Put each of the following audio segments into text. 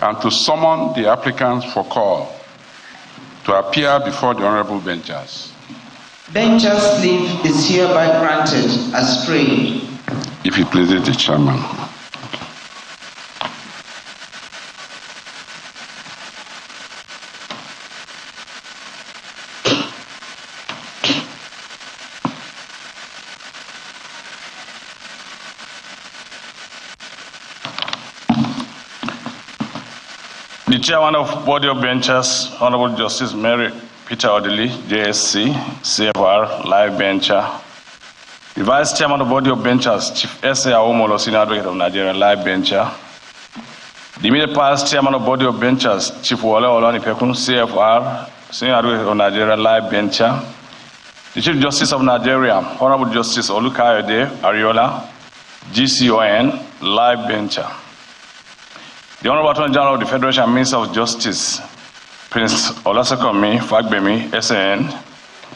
and to summon the applicants for call to appear before the honorable benchers. Benchers' leave is hereby granted as prayed. If it pleases the chairman. The Chairman of Body of Benchers, Honorable Justice Mary Peter Odili, JSC, CFR, Live Bencher. The Vice Chairman of Body of Benchers, Chief S.A. Aomolo, Senior Advocate of Nigeria, Live Bencher. The immediate past Chairman of Body of Benchers, Chief Wole Olonipekun, CFR, Senior Advocate of Nigeria, Live Bencher. The Chief Justice of Nigeria, Honorable Justice Olukayode Ariola, GCON, Live Bencher. The Honorable Attorney General of the Federation and Minister of Justice, Prince Olasekomi Fagbemi, SAN,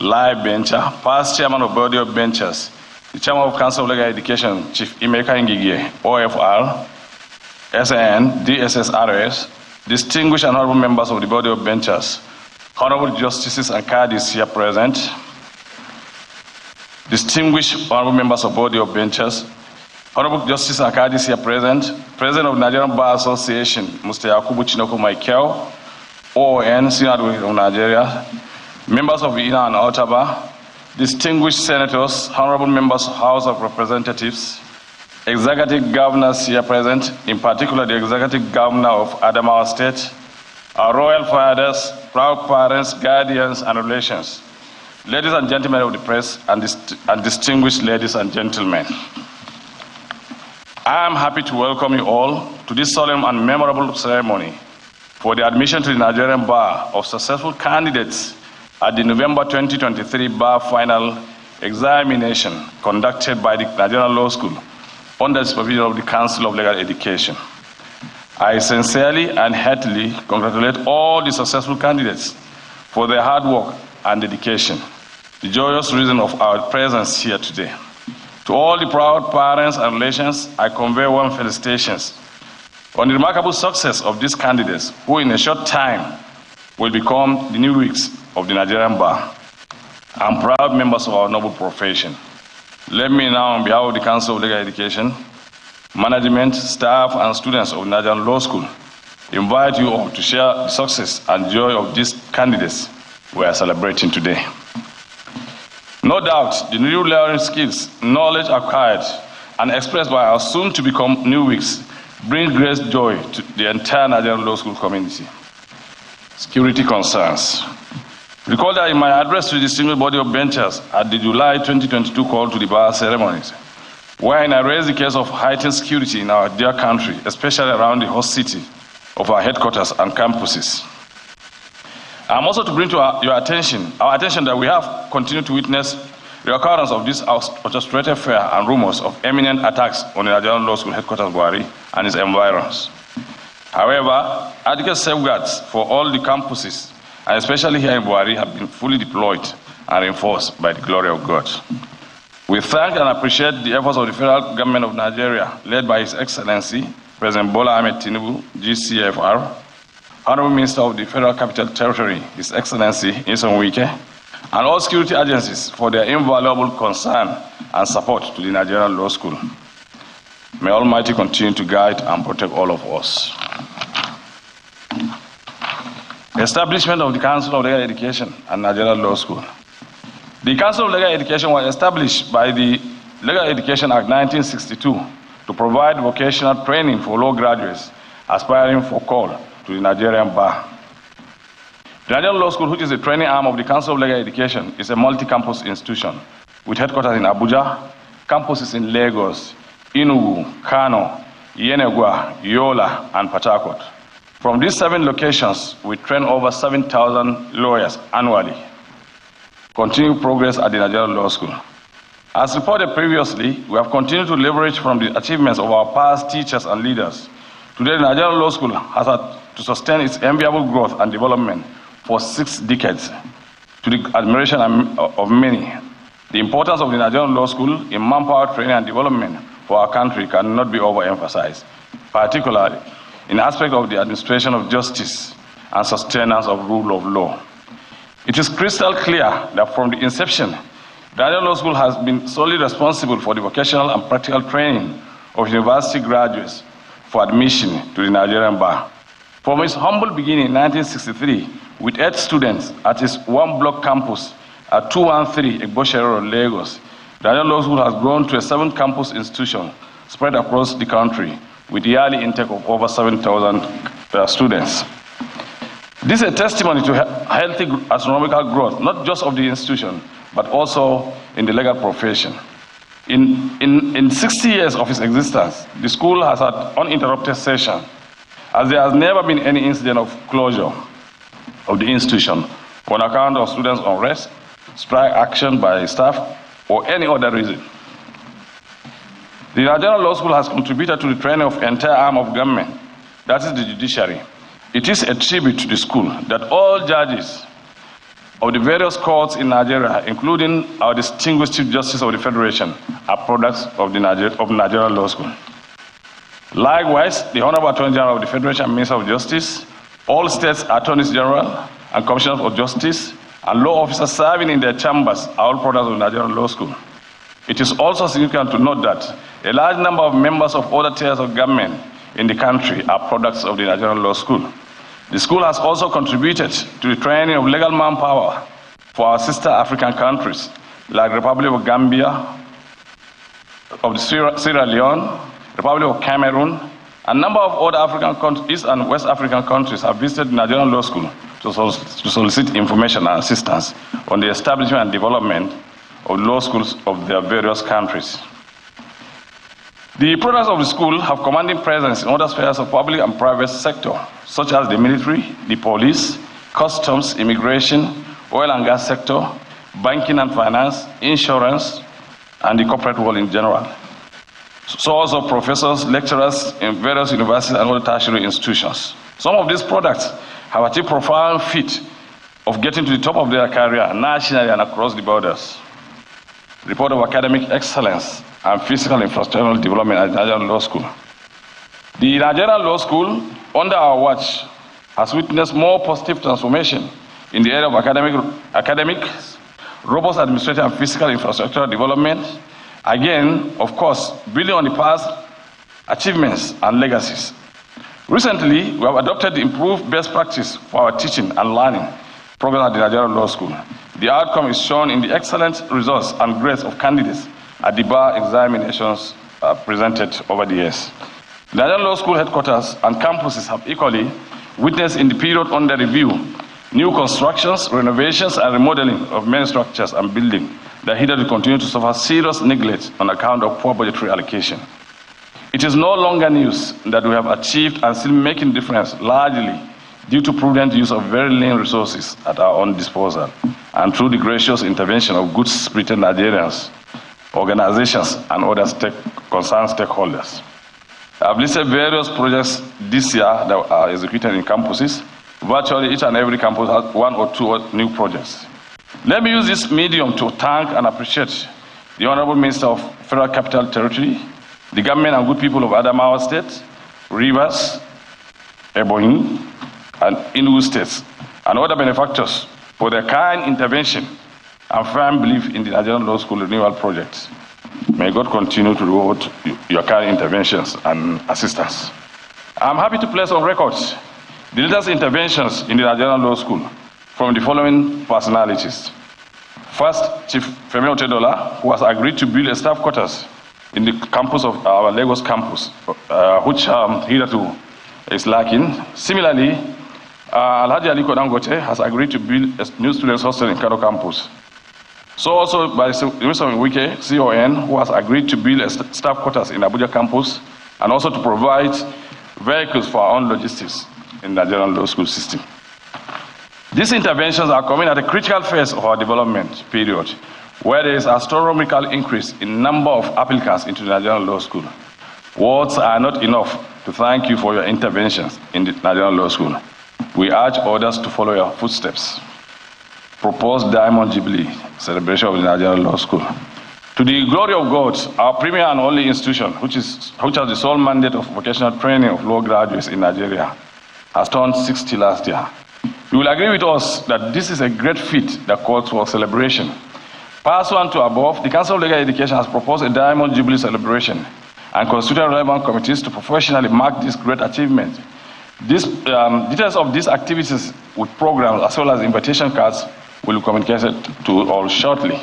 Live Bencher. Past Chairman of Body of Benchers, the Chairman of Council of Legal Education, Chief Imeka Ngige, OFR, SAN, DSSRS, distinguished and honorable members of the Body of Benchers, Honorable Justices and Cadis here present, distinguished honorable members of Body of Benchers, Honorable Justice and Cadis here present, President of Nigerian Bar Association, Mr. Yakubu Chinoko Michael, OON, Senior Advocate of Nigeria, members of the Inner and Outer Bar, distinguished senators, honorable members of House of Representatives, executive governors here present, in particular the executive governor of Adamawa State, our royal fathers, proud parents, guardians, and relations, ladies and gentlemen of the press, and distinguished ladies and gentlemen. I am happy to welcome you all to this solemn and memorable ceremony for the admission to the Nigerian Bar of successful candidates at the November 2023 Bar Final Examination conducted by the Nigerian Law School under the supervision of the Council of Legal Education. I sincerely and heartily congratulate all the successful candidates for their hard work and dedication, the joyous reason of our presence here today. To all the proud parents and relations, I convey warm felicitations on the remarkable success of these candidates who in a short time will become the new wings of the Nigerian Bar and proud members of our noble profession. Let me now, on behalf of the Council of Legal Education, management, staff, and students of Nigerian Law School, invite you all to share the success and joy of these candidates we are celebrating today. No doubt, the new learning skills, knowledge acquired, and expressed by our soon-to-become new wings bring great joy to the entire Nigerian Law School community. Security concerns. Recall that in my address to the distinguished body of benchers at the July 2022 call to the bar ceremonies, wherein I raised the case of heightened security in our dear country, especially around the host city of our headquarters and campuses. I'm also to bring to our attention that we have continued to witness the occurrence of this orchestrated affair and rumors of imminent attacks on the Nigerian Law School headquarters, Buhari, and its environs. However, adequate safeguards for all the campuses, and especially here in Buhari, have been fully deployed and reinforced by the glory of God. We thank and appreciate the efforts of the federal government of Nigeria, led by His Excellency, President Bola Ahmed Tinubu, GCFR, Honorable Minister of the Federal Capital Territory, His Excellency Nyesom Wike, and all security agencies for their invaluable concern and support to the Nigerian Law School. May Almighty continue to guide and protect all of us. Establishment of the Council of Legal Education and Nigerian Law School. The Council of Legal Education was established by the Legal Education Act 1962 to provide vocational training for law graduates aspiring for call to the Nigerian Bar. The Nigerian Law School, which is a training arm of the Council of Legal Education, is a multi-campus institution with headquarters in Abuja, campuses in Lagos, Enugu, Kano, Yenegua, Yola, and Port Harcourt. From these 7 locations, we train over 7,000 lawyers annually. Continued progress at the Nigerian Law School. As reported previously, we have continued to leverage from the achievements of our past teachers and leaders. Today, the Nigerian Law School has had to sustain its enviable growth and development for 6 decades, to the admiration of many. The importance of the Nigerian Law School in manpower training and development for our country cannot be overemphasized, particularly in aspect of the administration of justice and sustenance of rule of law. It is crystal clear that from the inception, the Nigerian Law School has been solely responsible for the vocational and practical training of university graduates for admission to the Nigerian bar. From its humble beginning in 1963, with 8 students at its one-block campus at 213 Igboshere Road, Lagos, the Nigerian Law School has grown to a 7-campus institution spread across the country with yearly intake of over 7,000 students. This is a testimony to healthy astronomical growth, not just of the institution, but also in the legal profession. In 60 years of its existence, the school has had uninterrupted session, as there has never been any incident of closure of the institution on account of students' unrest, strike action by staff, or any other reason. The Nigerian Law School has contributed to the training of the entire arm of government, that is the judiciary. It is a tribute to the school that all judges of the various courts in Nigeria, including our distinguished Chief Justice of the Federation, are products of the Nigerian Law School. Likewise, the Honorable Attorney General of the Federation, Minister of Justice, all states attorneys general and commissioners of justice, and law officers serving in their chambers are all products of the Nigerian Law School. It is also significant to note that a large number of members of other tiers of government in the country are products of the Nigerian Law School. The school has also contributed to the training of legal manpower for our sister African countries, like Republic of Gambia, of the Sierra Leone, Republic of Cameroon. A number of other African countries, East and West African countries, have visited the Nigerian Law School to solicit information and assistance on the establishment and development of law schools of their various countries. The products of the school have commanding presence in other spheres of public and private sector, such as the military, the police, customs, immigration, oil and gas sector, banking and finance, insurance, and the corporate world in general. So also professors, lecturers in various universities and other tertiary institutions. Some of these products have achieved profound feat of getting to the top of their career nationally and across the borders. Report of academic excellence and physical infrastructural development at Nigerian Law School. The Nigerian Law School, under our watch, has witnessed more positive transformation in the area of academics, robust administrative and physical infrastructural development. Again, of course, building on the past achievements and legacies. Recently, we have adopted the improved best practice for our teaching and learning program at the Nigerian Law School. The outcome is shown in the excellent results and grades of candidates at the bar examinations presented over the years. The Nigerian Law School headquarters and campuses have equally witnessed in the period under review new constructions, renovations, and remodeling of many structures and buildings that hitherto continue to suffer serious neglect on account of poor budgetary allocation. It is no longer news that we have achieved and still making difference largely due to prudent use of very lean resources at our own disposal and through the gracious intervention of good-spirited Nigerians, organizations, and other concerned stakeholders. I have listed various projects this year that are executed in campuses. Virtually each and every campus has 1 or 2 new projects. Let me use this medium to thank and appreciate the Honorable Minister of Federal Capital Territory, the government and good people of Adamawa State, Rivers, Ebonyi, and Enugu states, and other benefactors for their kind intervention and firm belief in the Nigerian Law School renewal project. May God continue to reward your kind interventions and assistance. I'm happy to place on record the latest interventions in the Nigerian Law School from the following personalities. First, Chief Femi Otedola, who has agreed to build a staff quarters in the campus of our Lagos campus, which hitherto is lacking. Similarly, Alhaji Aliko Dangote has agreed to build a new students' hostel in Kano campus. So also by Mr. Wike, CON, who has agreed to build a staff quarters in Abuja campus and also to provide vehicles for our own logistics in the Nigerian Law School system. These interventions are coming at a critical phase of our development period, where there is an astronomical increase in number of applicants into the Nigerian Law School. Words are not enough to thank you for your interventions in the Nigerian Law School. We urge others to follow your footsteps. Proposed Diamond Jubilee celebration of the Nigerian Law School. To the glory of God, our premier and only institution, which has the sole mandate of vocational training of law graduates in Nigeria, has turned 60 last year. You will agree with us that this is a great feat that calls for celebration. Pursuant to above, the Council of Legal Education has proposed a Diamond Jubilee celebration and constituted relevant committees to professionally mark this great achievement. Details of these activities with programs as well as invitation cards will be communicated to all shortly.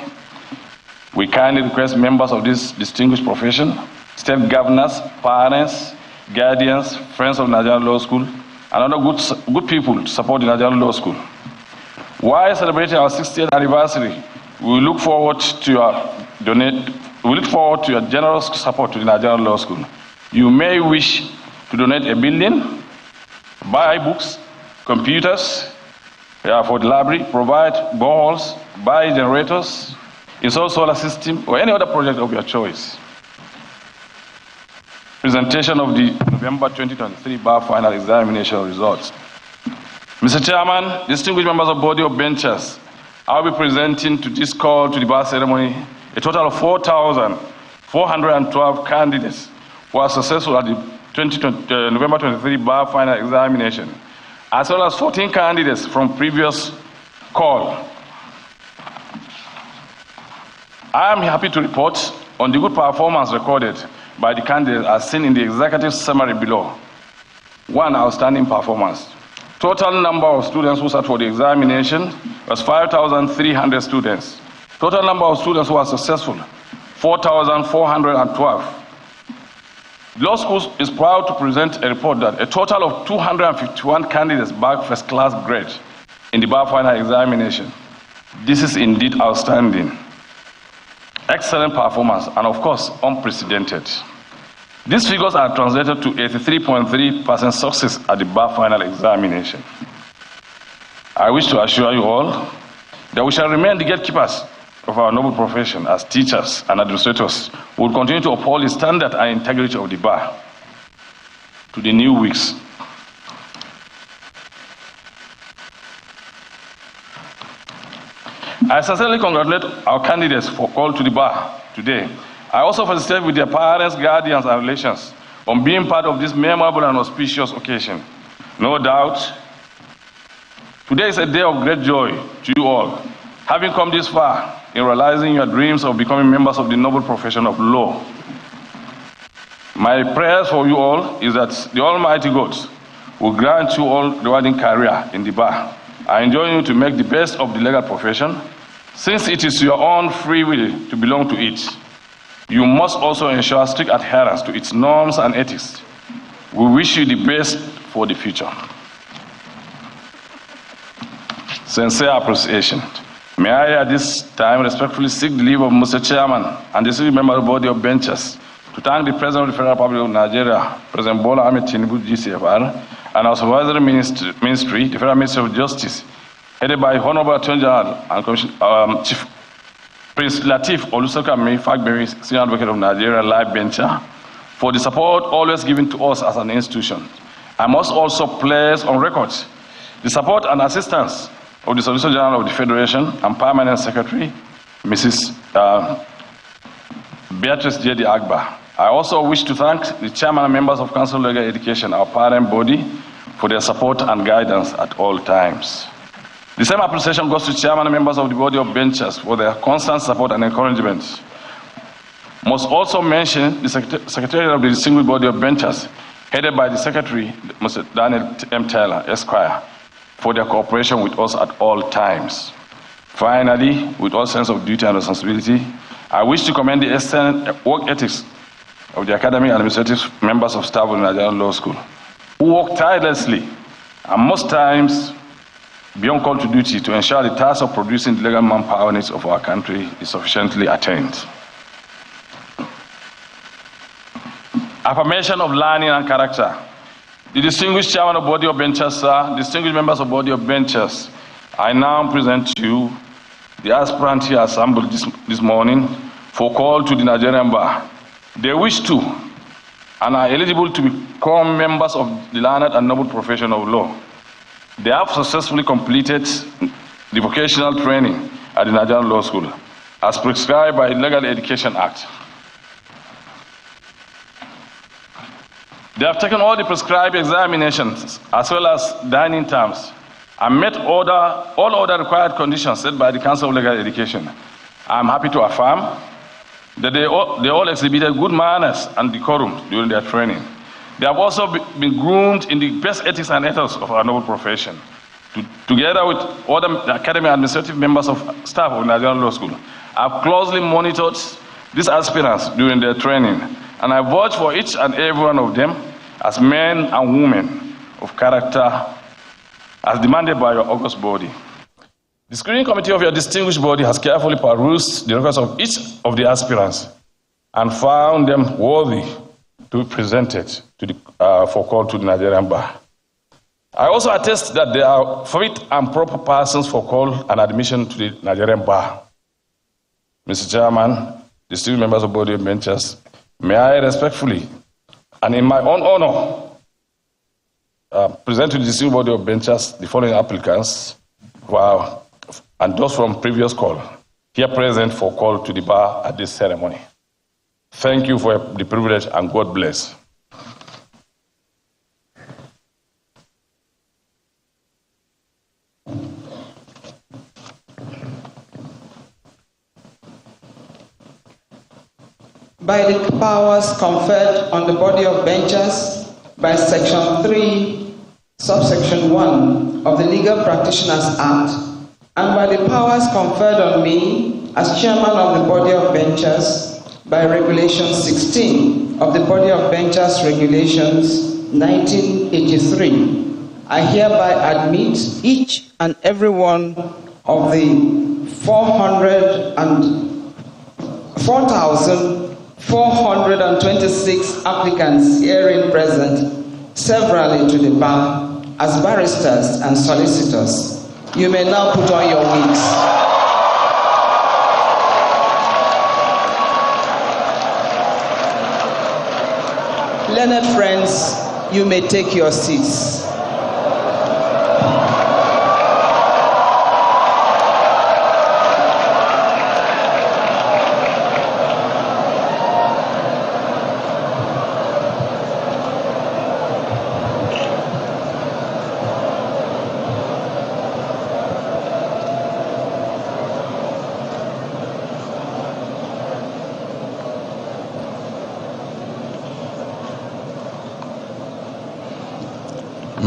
We kindly request members of this distinguished profession, state governors, parents, guardians, friends of Nigerian Law School, and other good people to support the Nigerian Law School. While celebrating our 60th anniversary, we look forward to your generous support to the Nigerian Law School. You may wish to donate $1 billion, buy books, computers for the library, provide boreholes, buy generators, install solar system, or any other project of your choice. Presentation of the November 2023 bar final examination results. Mr. Chairman, distinguished members of body of benchers, I'll be presenting to this call to the bar ceremony a total of 4,412 candidates who are successful at the November 23 bar final examination, as well as 14 candidates from previous call. I am happy to report on the good performance recorded by the candidates as seen in the executive summary below. 1, outstanding performance. Total number of students who sat for the examination was 5,300 students. Total number of students who were successful, 4,412. Law School is proud to present a report that a total of 251 candidates bagged first-class grade in the bar final examination. This is indeed outstanding. Excellent performance, and of course, unprecedented. These figures are translated to 83.3% success at the bar final examination. I wish to assure you all that we shall remain the gatekeepers of our noble profession as teachers and administrators who will continue to uphold the standard and integrity of the bar. To the new weeks. I sincerely congratulate our candidates for call to the bar today. I also felicitate with their parents, guardians, and relations on being part of this memorable and auspicious occasion. No doubt, today is a day of great joy to you all, having come this far in realizing your dreams of becoming members of the noble profession of law. My prayers for you all is that the Almighty God will grant you all rewarding career in the bar. I enjoin you to make the best of the legal profession, since it is your own free will to belong to it. You must also ensure strict adherence to its norms and ethics. We wish you the best for the future. Sincere appreciation. May I at this time respectfully seek the leave of Mr. Chairman and the civil member of the body of benchers to thank the President of the Federal Republic of Nigeria, President Bola Ahmed Tinubu, GCFR, and our supervisory ministry, the Federal Ministry of Justice, headed by Honorable Attorney General and Chief Prince Latif Olusokanmi Fagbemi, Senior Advocate of Nigeria, live bencher, for the support always given to us as an institution. I must also place on record the support and assistance of the Solicitor General of the Federation and Permanent Secretary, Mrs. Beatrice J.D. Agba. I also wish to thank the Chairman and members of Council of Legal Education, our parent body, for their support and guidance at all times. The same appreciation goes to Chairman and members of the body of benchers for their constant support and encouragement. Must also mention the Secretary of the distinguished body of benchers, headed by the Secretary, Mr. Daniel M. Taylor, Esquire, for their cooperation with us at all times. Finally, with all sense of duty and responsibility, I wish to commend the excellent work ethics of the academic and administrative members of staff of the Nigerian Law School, who work tirelessly and most times beyond call to duty to ensure the task of producing the legal manpower needs of our country is sufficiently attained. Affirmation of learning and character. The distinguished chairman of body of benchers, sir, distinguished members of body of benchers, I now present to you the aspirant here assembled this morning for call to the Nigerian bar. They wish to and are eligible to become members of the learned and noble profession of law. They have successfully completed the vocational training at the Nigerian Law School. as prescribed by the Legal Education Act. They have taken all the prescribed examinations as well as dining terms and met all other required conditions set by the Council of Legal Education. I'm happy to affirm that they all exhibited good manners and decorum during their training. They have also been groomed in the best ethics and ethos of our noble profession. Together with other academic administrative members of staff of Nigerian Law School, I've closely monitored these aspirants during their training, and I vouch for each and every one of them as men and women of character as demanded by your august body. The screening committee of your distinguished body has carefully perused the records of each of the aspirants and found them worthy to be presented to for call to the Nigerian Bar. I also attest that they are fit and proper persons for call and admission to the Nigerian Bar. Mr. Chairman, distinguished members of body of benchers, may I respectfully and in my own honor present to the distinguished body of benchers the following applicants and those from previous call here present for call to the bar at this ceremony. Thank you for the privilege and God bless. By the powers conferred on the body of benchers by Section 3, Subsection 1 of the Legal Practitioners Act, and by the powers conferred on me as chairman of the body of benchers by Regulation 16 of the Body of Benchers Regulations 1983, I hereby admit each and every one of the 4,426 applicants herein present, severally to the bar, as barristers and solicitors. You may now put on your wigs. Learned friends, you may take your seats.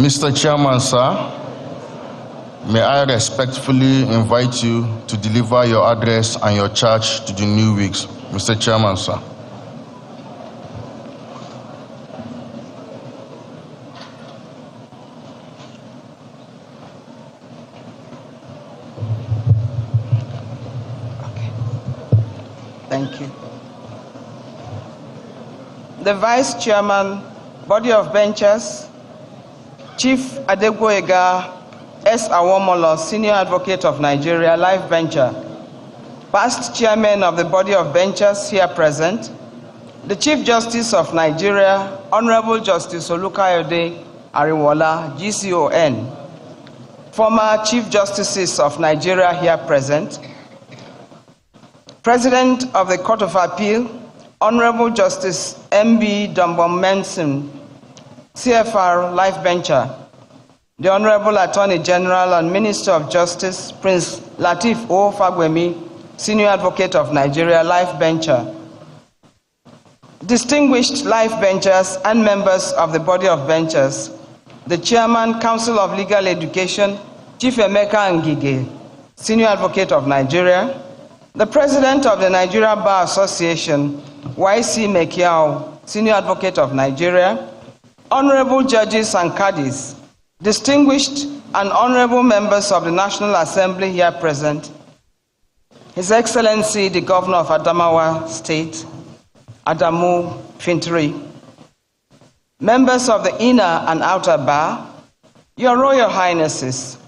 Mr. Chairman, sir, may I respectfully invite you to deliver your address and your charge to the new wigs. Mr. Chairman, sir. Okay. Thank you. The Vice Chairman, Body of Benchers, Chief Adegboyega S. Awomolo, Senior Advocate of Nigeria, Life Bencher, past Chairman of the Body of Benchers here present, the Chief Justice of Nigeria, Honorable Justice Olukayode Ariwola, GCON, former Chief Justices of Nigeria here present, President of the Court of Appeal, Honorable Justice M.B. Dumbom-Menson, CFR Life Bencher, the Honorable Attorney General and Minister of Justice, Prince Lateef O. Fagbemi, Senior Advocate of Nigeria, Life Bencher, distinguished Life Benchers and members of the Body of Benchers, the Chairman, Council of Legal Education, Chief Emeka Ngige, Senior Advocate of Nigeria, the President of the Nigeria Bar Association, YC Mekiao, Senior Advocate of Nigeria, Honorable Judges and Caddies, distinguished and honorable members of the National Assembly here present, His Excellency the Governor of Adamawa State, Adamu Fintiri, members of the Inner and Outer Bar, Your Royal Highnesses,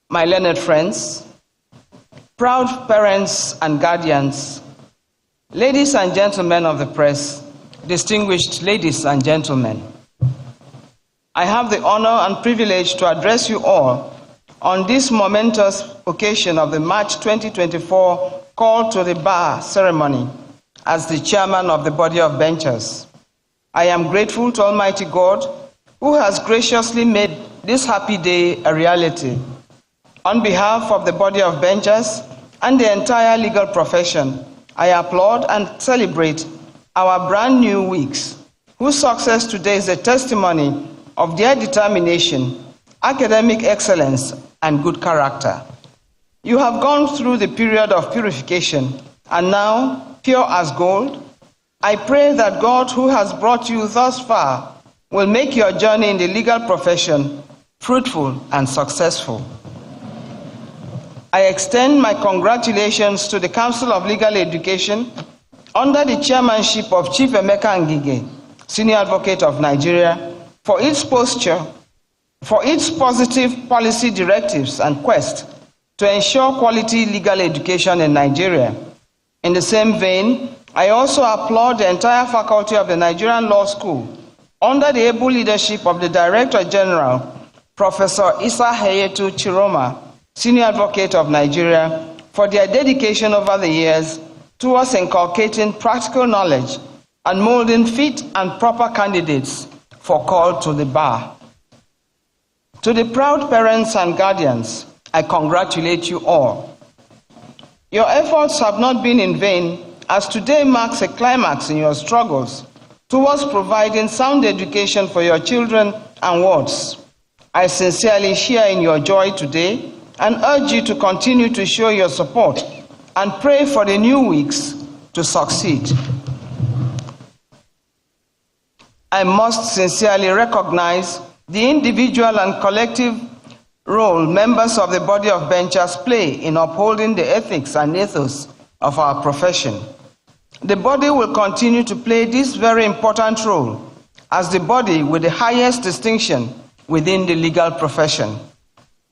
my learned friends, proud parents and guardians, ladies and gentlemen of the press, distinguished ladies and gentlemen, I have the honor and privilege to address you all on this momentous occasion of the March 2024 call to the bar ceremony as the chairman of the body of benchers. I am grateful to Almighty God who has graciously made this happy day a reality. On behalf of the body of benchers and the entire legal profession, I applaud and celebrate our brand new Whigs, whose success today is a testimony of their determination, academic excellence, and good character. You have gone through the period of purification and now, pure as gold, I pray that God, who has brought you thus far, will make your journey in the legal profession fruitful and successful. I extend my congratulations to the Council of Legal Education under the chairmanship of Chief Emeka Ngige, Senior Advocate of Nigeria, for its posture, for its positive policy directives and quest to ensure quality legal education in Nigeria. In the same vein, I also applaud the entire faculty of the Nigerian Law School under the able leadership of the Director General, Professor Isa Hayetu Chiroma, Senior Advocate of Nigeria, for their dedication over the years towards inculcating practical knowledge and molding fit and proper candidates for call to the bar. To the proud parents and guardians, I congratulate you all. Your efforts have not been in vain, as today marks a climax in your struggles towards providing sound education for your children and wards. I sincerely share in your joy today and urge you to continue to show your support and pray for the new Whigs to succeed. I must sincerely recognize the individual and collective role members of the body of benchers play in upholding the ethics and ethos of our profession. The body will continue to play this very important role as the body with the highest distinction within the legal profession.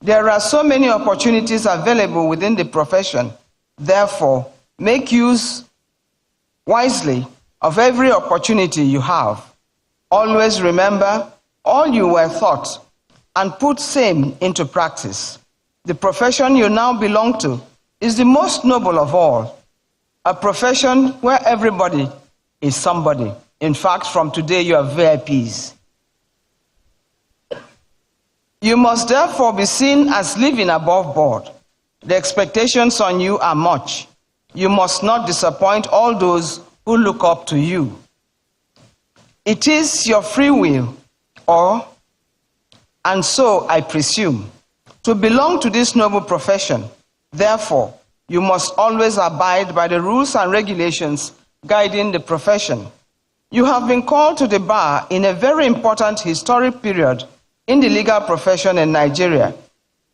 There are so many opportunities available within the profession. Therefore, make use wisely of every opportunity you have. Always remember all you were taught and put same into practice. The profession you now belong to is the most noble of all, a profession where everybody is somebody. In fact, from today you are VIPs. You must therefore be seen as living above board. The expectations on you are much. You must not disappoint all those who look up to you. It is your free will, and so I presume, to belong to this noble profession. Therefore, you must always abide by the rules and regulations guiding the profession. You have been called to the bar in a very important historic period in the legal profession in Nigeria,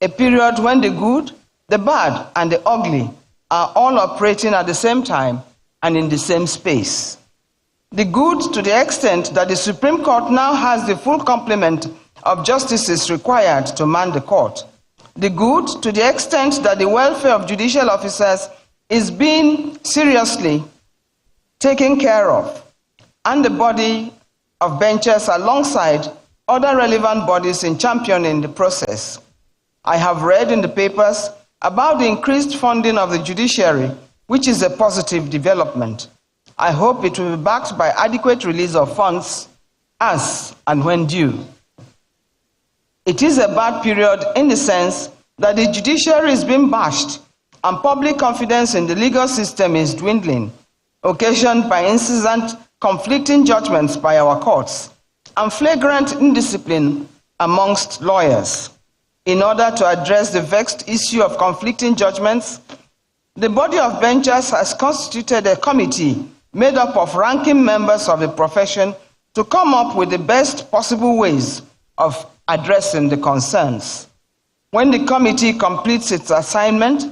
a period when the good, the bad, and the ugly are all operating at the same time and in the same space. The good to the extent that the Supreme Court now has the full complement of justices required to man the court. The good to the extent that the welfare of judicial officers is being seriously taken care of, and the body of benchers alongside other relevant bodies in championing the process. I have read in the papers about the increased funding of the judiciary, which is a positive development. I hope it will be backed by adequate release of funds as and when due. It is a bad period in the sense that the judiciary is being bashed and public confidence in the legal system is dwindling, occasioned by incessant conflicting judgments by our courts and flagrant indiscipline amongst lawyers. In order to address the vexed issue of conflicting judgments, the body of benchers has constituted a committee made up of ranking members of the profession to come up with the best possible ways of addressing the concerns. When the committee completes its assignment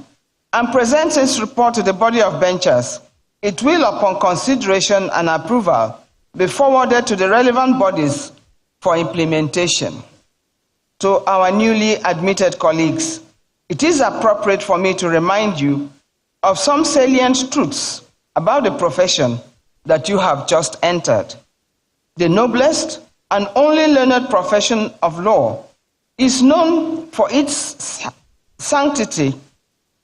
and presents its report to the body of benchers, it will, upon consideration and approval, be forwarded to the relevant bodies for implementation. To our newly admitted colleagues, it is appropriate for me to remind you of some salient truths about the profession that you have just entered. The noblest and only learned profession of law is known for its sanctity,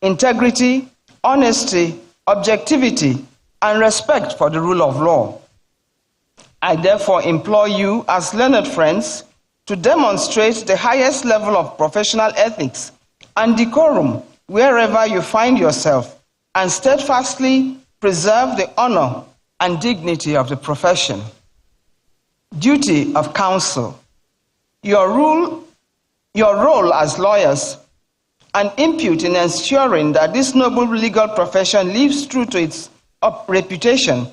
integrity, honesty, objectivity, and respect for the rule of law. I therefore implore you, as learned friends, to demonstrate the highest level of professional ethics and decorum wherever you find yourself, and steadfastly preserve the honor and dignity of the profession. Duty of counsel. Your role as lawyers and input in ensuring that this noble legal profession lives true to its reputation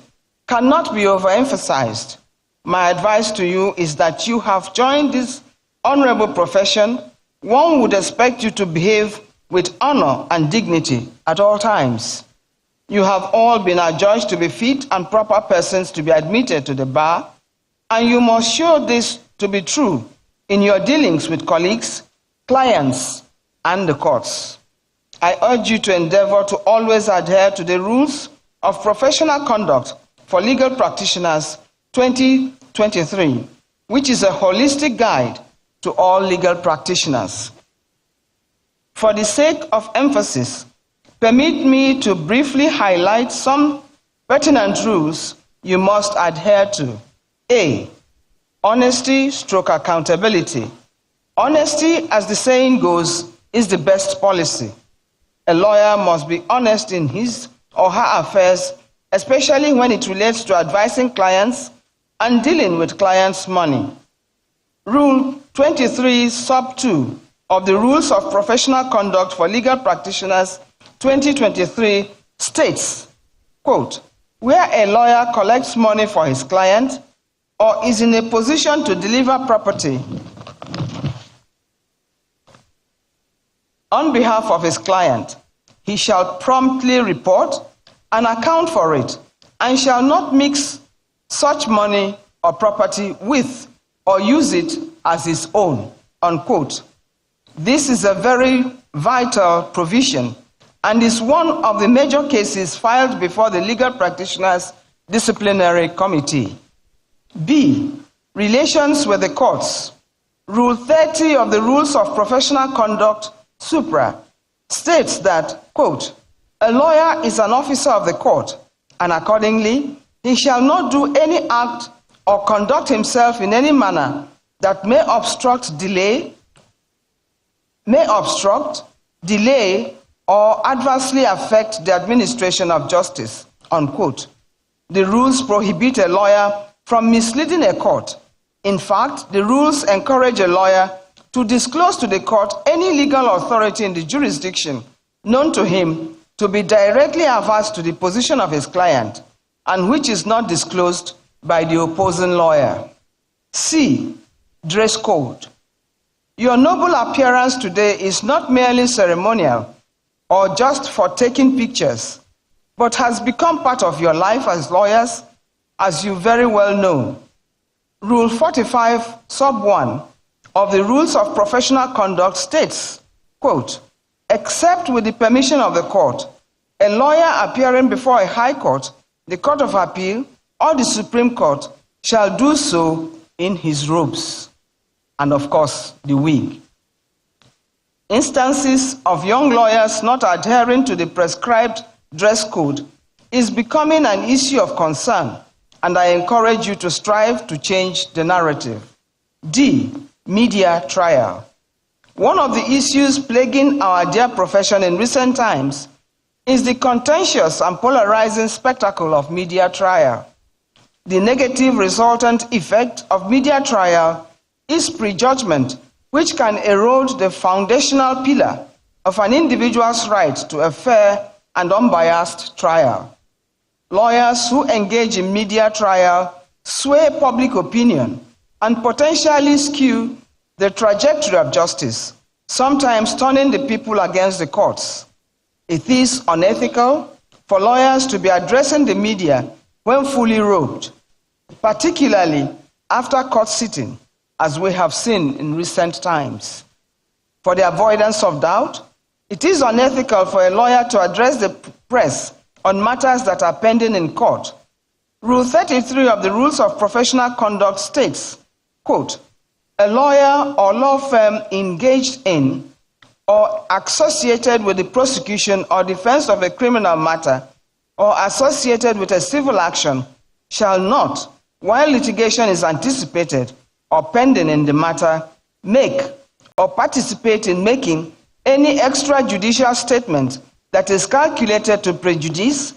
cannot be overemphasized. My advice to you is that you have joined this honorable profession. One would expect you to behave with honor and dignity at all times. You have all been adjudged to be fit and proper persons to be admitted to the bar, and you must show this to be true in your dealings with colleagues, clients, and the courts. I urge you to endeavor to always adhere to the rules of professional conduct for legal practitioners 2023, which is a holistic guide to all legal practitioners. For the sake of emphasis, permit me to briefly highlight some pertinent rules you must adhere to. A. Honesty/accountability. Honesty, as the saying goes, is the best policy. A lawyer must be honest in his or her affairs, especially when it relates to advising clients and dealing with clients' money. Rule 23, sub 2 of the Rules of Professional Conduct for Legal Practitioners 2023 states, quote, where a lawyer collects money for his client or is in a position to deliver property on behalf of his client, he shall promptly report and account for it, and shall not mix such money or property with or use it as his own, unquote. This is a very vital provision and is one of the major cases filed before the Legal Practitioners Disciplinary Committee. B. Relations with the courts. Rule 30 of the Rules of Professional Conduct, supra, states that, quote, a lawyer is an officer of the court, and accordingly, he shall not do any act or conduct himself in any manner that may obstruct, delay, or adversely affect the administration of justice, unquote. The rules prohibit a lawyer from misleading a court. In fact, the rules encourage a lawyer to disclose to the court any legal authority in the jurisdiction known to him to be directly adverse to the position of his client, and which is not disclosed by the opposing lawyer. C. Dress code. Your noble appearance today is not merely ceremonial or just for taking pictures, but has become part of your life as lawyers, as you very well know. Rule 45, sub 1 of the Rules of Professional Conduct states, quote, except with the permission of the court, a lawyer appearing before a high court, the Court of Appeal, or the Supreme Court shall do so in his robes, and of course, the wig. Instances of young lawyers not adhering to the prescribed dress code is becoming an issue of concern, and I encourage you to strive to change the narrative. D. Media trial. One of the issues plaguing our dear profession in recent times is the contentious and polarizing spectacle of media trial. The negative resultant effect of media trial is prejudgment, which can erode the foundational pillar of an individual's right to a fair and unbiased trial. Lawyers who engage in media trial sway public opinion and potentially skew the trajectory of justice, sometimes turning the people against the courts. It is unethical for lawyers to be addressing the media when fully robed, particularly after court sitting, as we have seen in recent times. For the avoidance of doubt, it is unethical for a lawyer to address the press on matters that are pending in court. Rule 33 of the Rules of Professional Conduct states, quote, a lawyer or law firm engaged in or associated with the prosecution or defense of a criminal matter or associated with a civil action shall not, while litigation is anticipated or pending in the matter, make or participate in making any extrajudicial statement that is calculated to prejudice,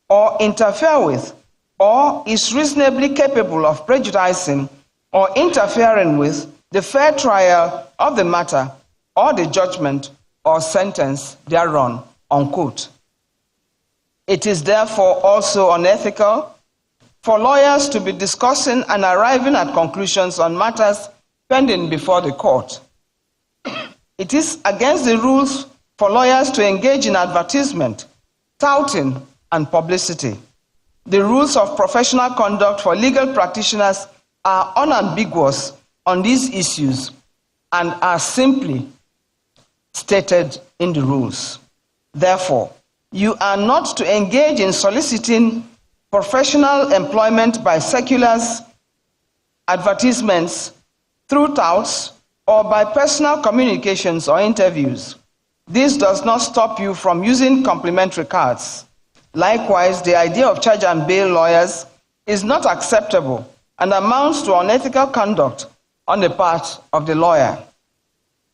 or interfere with, or is reasonably capable of prejudicing or interfering with the fair trial of the matter or the judgment or sentence thereon, unquote. It is therefore also unethical for lawyers to be discussing and arriving at conclusions on matters pending before the court. It is against the rules for lawyers to engage in advertisement, touting, and publicity. The rules of professional conduct for legal practitioners are unambiguous on these issues and are simply stated in the rules. Therefore, you are not to engage in soliciting professional employment by circulars, advertisements, through touts, or by personal communications or interviews. This does not stop you from using complimentary cards. Likewise, the idea of charge and bail lawyers is not acceptable and amounts to unethical conduct on the part of the lawyer.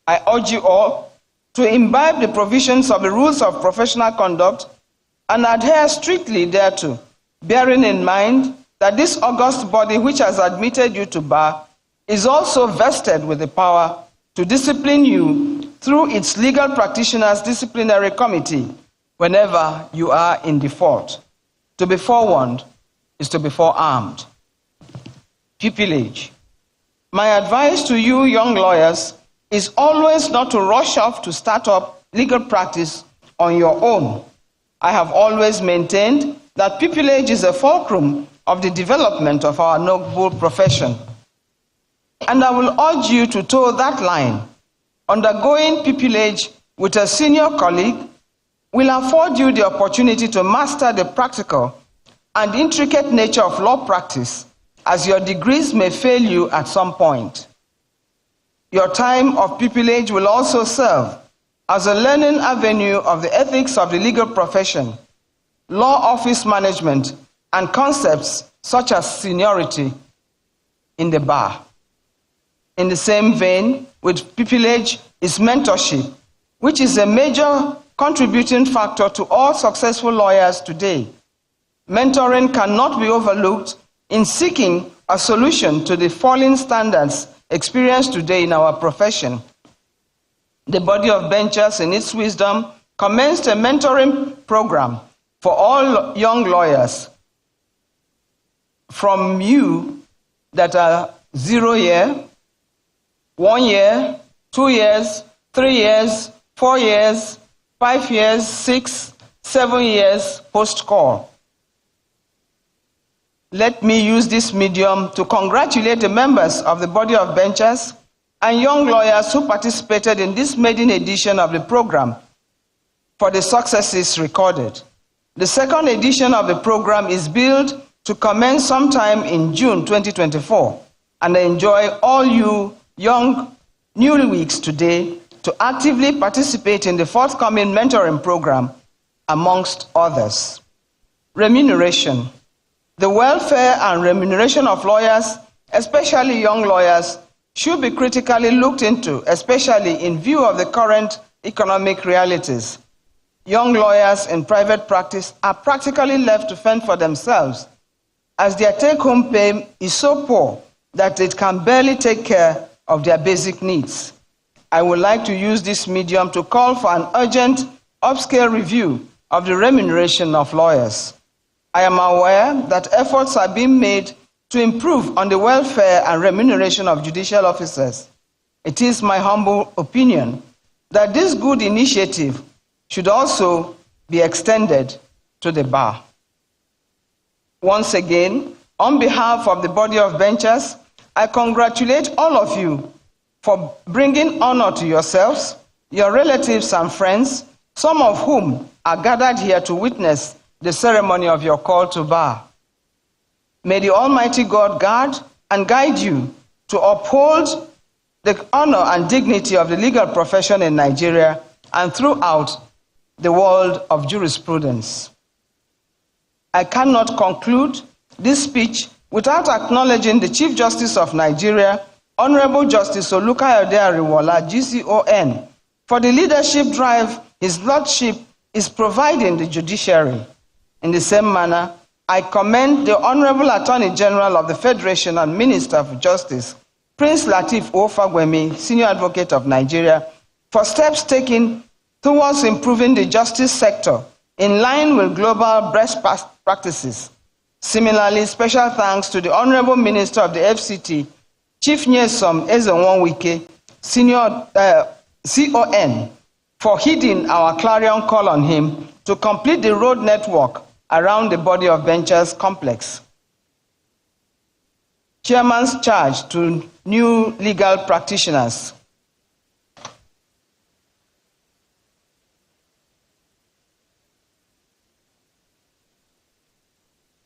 I urge you all to imbibe the provisions of the rules of professional conduct and adhere strictly thereto, bearing in mind that this august body which has admitted you to bar is also vested with the power to discipline you through its legal practitioners' disciplinary committee whenever you are in default. To be forewarned is to be forearmed. Pupillage. My advice to you young lawyers is always not to rush off to start up legal practice on your own. I have always maintained that pupillage is a fulcrum of the development of our noble profession. And I will urge you to toe that line. Undergoing pupillage with a senior colleague will afford you the opportunity to master the practical and intricate nature of law practice, as your degrees may fail you at some point. Your time of pupillage will also serve as a learning avenue of the ethics of the legal profession, law office management, and concepts such as seniority in the bar. In the same vein, with pupillage is mentorship, which is a major contributing factor to all successful lawyers today. Mentoring cannot be overlooked in seeking a solution to the falling standards experienced today in our profession. The body of benchers, in its wisdom, commenced a mentoring program for all young lawyers from you that are 0 year, 1 year, 2 years, 3 years, 4 years, 5 years, 6, 7 years post-call. Let me use this medium to congratulate the members of the body of benchers and young lawyers who participated in this maiden edition of the program for the successes recorded. The second edition of the program is billed to commence sometime in June 2024, and I enjoy all you young newlyweds today to actively participate in the forthcoming mentoring program, amongst others. Remuneration. The welfare and remuneration of lawyers, especially young lawyers, should be critically looked into, especially in view of the current economic realities. Young lawyers in private practice are practically left to fend for themselves, as their take-home pay is so poor that it can barely take care of their basic needs. I would like to use this medium to call for an urgent upscale review of the remuneration of lawyers. I am aware that efforts are being made to improve on the welfare and remuneration of judicial officers. It is my humble opinion that this good initiative should also be extended to the bar. Once again, on behalf of the body of benchers, I congratulate all of you for bringing honor to yourselves, your relatives and friends, some of whom are gathered here to witness the ceremony of your call to bar. May the Almighty God guard and guide you to uphold the honor and dignity of the legal profession in Nigeria and throughout the world of jurisprudence. I cannot conclude this speech without acknowledging the Chief Justice of Nigeria, Honorable Justice Olukayode Ariwola, GCON, for the leadership drive his Lordship is providing the judiciary. In the same manner, I commend the Honorable Attorney General of the Federation and Minister for Justice, Prince Lateef Ofagbemi, Senior Advocate of Nigeria, for steps taken towards improving the justice sector in line with global best practices. Similarly, special thanks to the Honorable Minister of the FCT, Chief Nyesom Ezenwonwike, Senior CON, for heeding our clarion call on him to complete the road network around the Body of Benchers complex. Chairman's charge to new legal practitioners.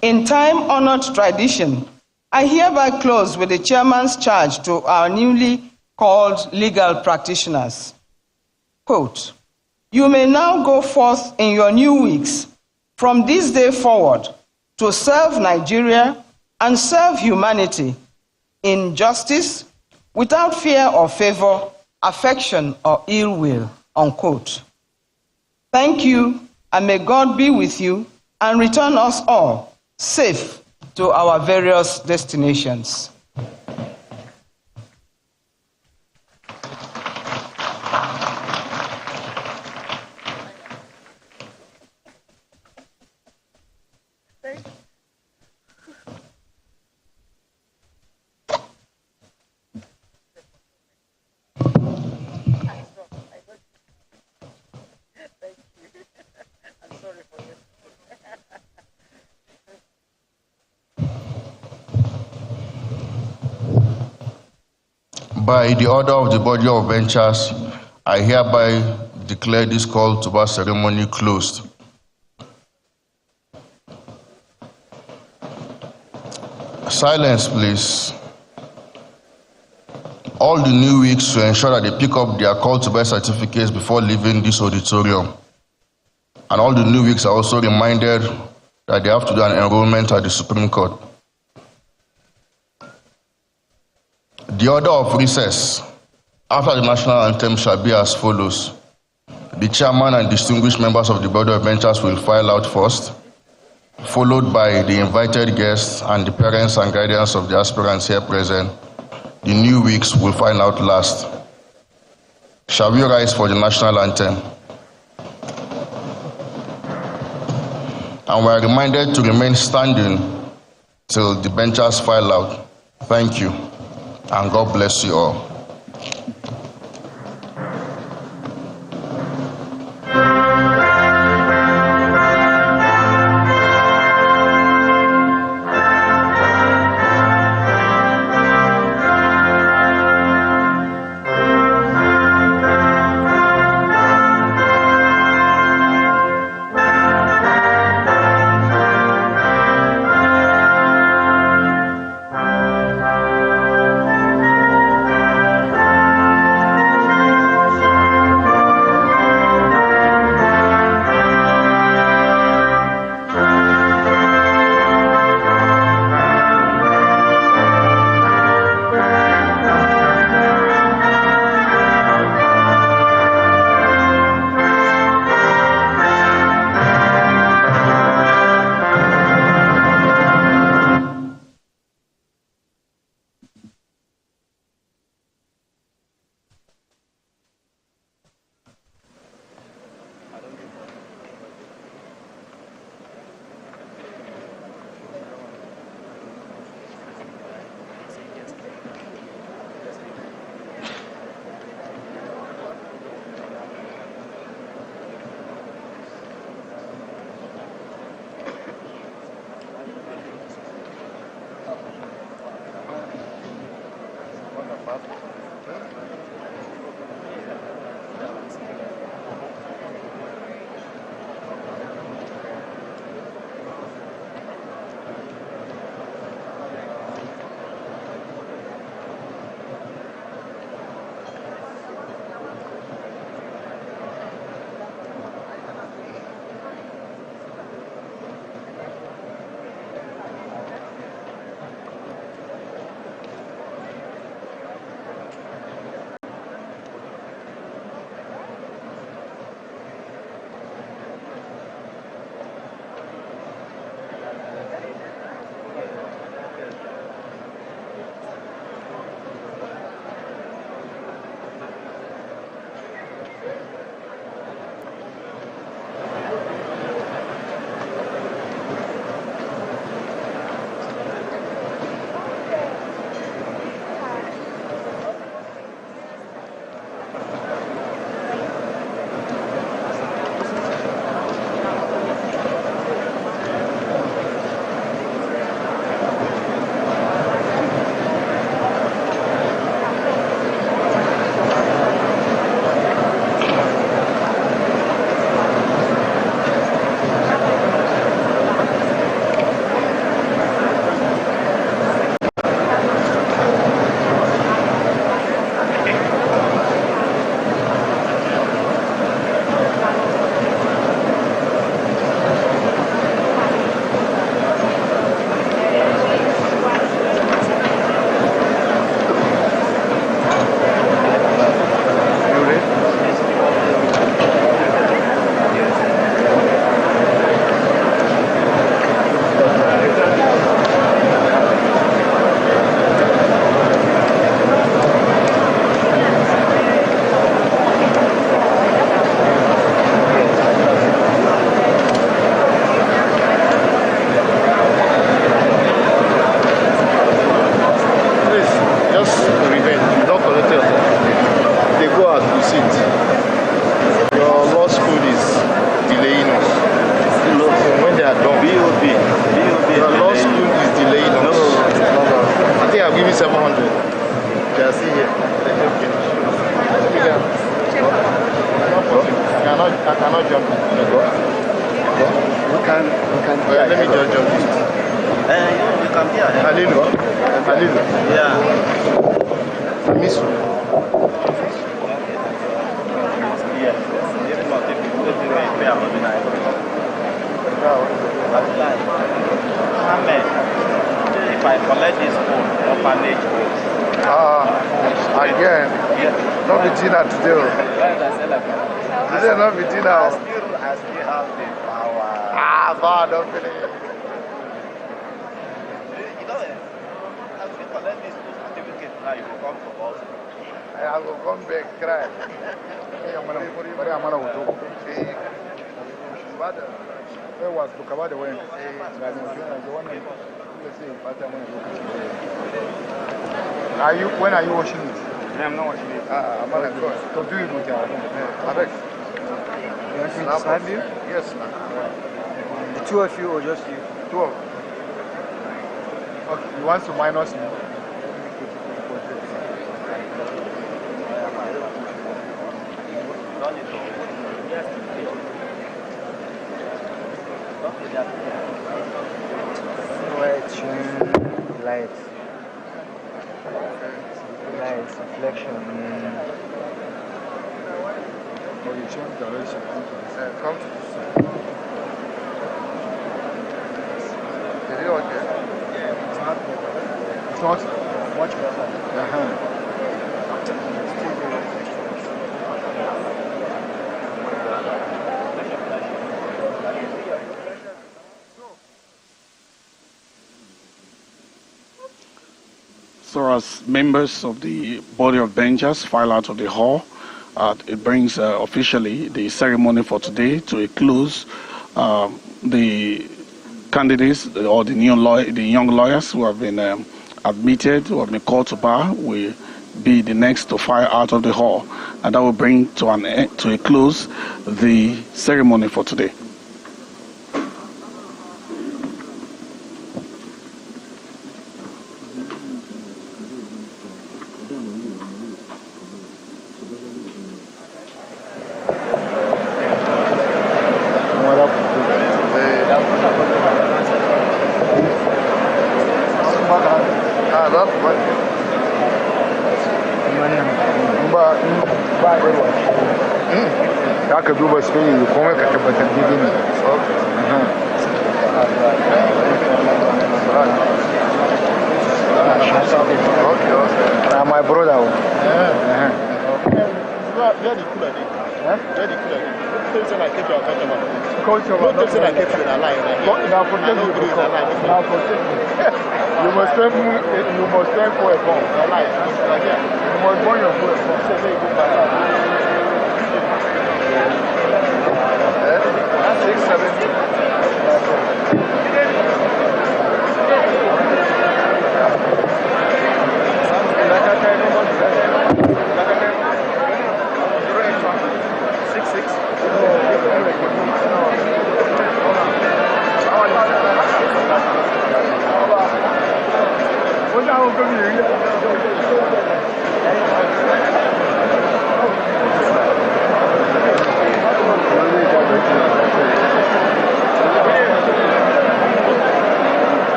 In time-honored tradition, I hereby close with the chairman's charge to our newly called legal practitioners. Quote, "You may now go forth in your new weeks from this day forward to serve Nigeria and serve humanity in justice without fear or favor, affection or ill will." Unquote. Thank you, and may God be with you and return us all safe to our various destinations. By the order of the Body of Benchers, I hereby declare this call to bar ceremony closed. Silence, please. All the new weeks to ensure that they pick up their call to bar certificates before leaving this auditorium. And all the new weeks are also reminded that they have to do an enrollment at the Supreme Court. The order of recess after the national anthem shall be as follows. The chairman and distinguished members of the Board of Benchers will file out first, followed by the invited guests and the parents and guardians of the aspirants here present. The new weeks will file out last. Shall we rise for the national anthem? And we are reminded to remain standing till the benchers file out. Thank you, and God bless you all. If I collect this phone, orphanage again, not be dinner today. Today not be dinner. I still have the power. God, don't finish. You know, as you collect this certificate now, you will come to us. I will come back, cry. When are you washing it? I'm not watching it. I'm not going to do it with you. You want me to snap you? Yes, The two of you or just you? two of you. Okay, you want to minus me? Lights, reflection. Or you change direction. Come to this side. Is it okay? Yeah, it's not better. It's not? Much better. So as members of the body of benchers file out of the hall, it brings officially the ceremony for today to a close. The candidates or the young lawyers who have been admitted, who have been called to bar, will be the next to file out of the hall, and that will bring to a close the ceremony for today. Ka duba sai yi kuma ka tabbatar daidai ne. My brother. Where the cooler is? Where the cooler is? Don't say I kept your customer. Don't say I kept you alive. Now protect you. Now protect you. You must stand for a bomb. You must burn your phone.